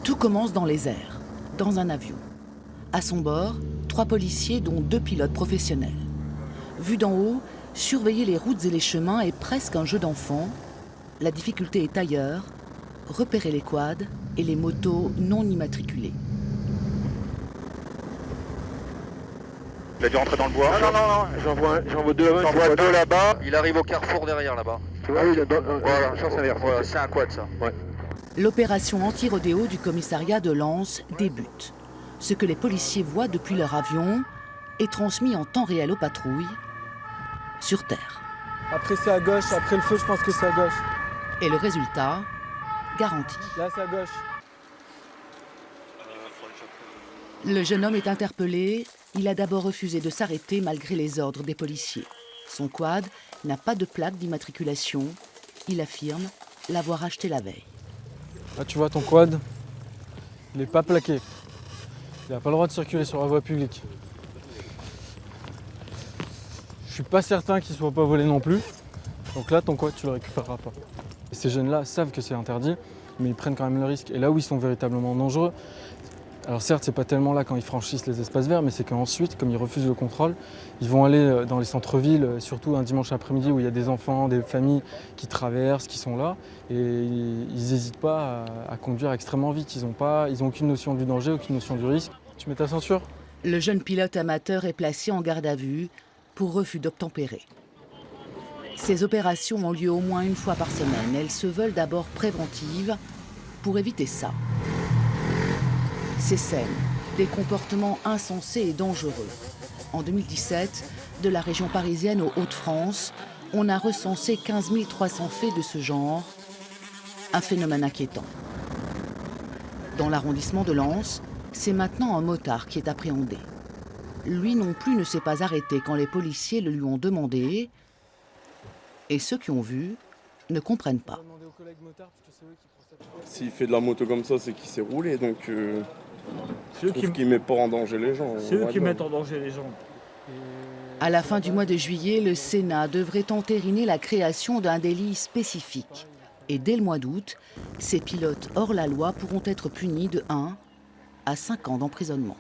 Tout commence dans les airs, dans un avion. À son bord, 3 policiers dont 2 pilotes professionnels. Vu d'en haut, surveiller les routes et les chemins est presque un jeu d'enfant. La difficulté est ailleurs, repérer les quads et les motos non immatriculées. Il a dû rentrer dans le bois. Non, j'en vois 2 là-bas. J'en vois 2 là-bas. Il arrive au carrefour derrière là-bas. Tu vois, oui, Voilà, sens inverse. voilà, c'est un quad ça. Ouais. L'opération anti-rodéo du commissariat de Lens débute. Ce que les policiers voient depuis leur avion est transmis en temps réel aux patrouilles, sur Terre. Après c'est à gauche, après le feu je pense que c'est à gauche. Et le résultat, garanti. Là c'est à gauche. Le jeune homme est interpellé. Il a d'abord refusé de s'arrêter malgré les ordres des policiers. Son quad n'a pas de plaque d'immatriculation. Il affirme l'avoir acheté la veille. Là tu vois ton quad, il n'est pas plaqué. Il n'a pas le droit de circuler sur la voie publique. Je suis pas certain qu'il ne soit pas volé non plus. Donc là ton quad tu le récupéreras pas. Et ces jeunes-là savent que c'est interdit, mais ils prennent quand même le risque. Et là où ils sont véritablement dangereux, alors certes, c'est pas tellement là quand ils franchissent les espaces verts, mais c'est qu'ensuite, comme ils refusent le contrôle, ils vont aller dans les centres-villes, surtout un dimanche après-midi où il y a des enfants, des familles qui traversent, qui sont là, et ils n'hésitent pas à conduire extrêmement vite. Ils n'ont aucune notion du danger, aucune notion du risque. Tu mets ta ceinture ? Le jeune pilote amateur est placé en garde à vue pour refus d'obtempérer. Ces opérations ont lieu au moins une fois par semaine. Elles se veulent d'abord préventives pour éviter ça. Ces scènes, des comportements insensés et dangereux. En 2017, de la région parisienne aux Hauts-de-France, on a recensé 15 300 faits de ce genre, un phénomène inquiétant. Dans l'arrondissement de Lens, c'est maintenant un motard qui est appréhendé. Lui non plus ne s'est pas arrêté quand les policiers le lui ont demandé, et ceux qui ont vu ne comprennent pas. S'il fait de la moto comme ça, c'est qu'il s'est roulé, donc je trouve qu'il ne met pas en danger les gens. C'est eux qui mettent en danger les gens. À la fin du mois de juillet, le Sénat devrait entériner la création d'un délit spécifique. Et dès le mois d'août, ces pilotes hors la loi pourront être punis de 1 à 5 ans d'emprisonnement.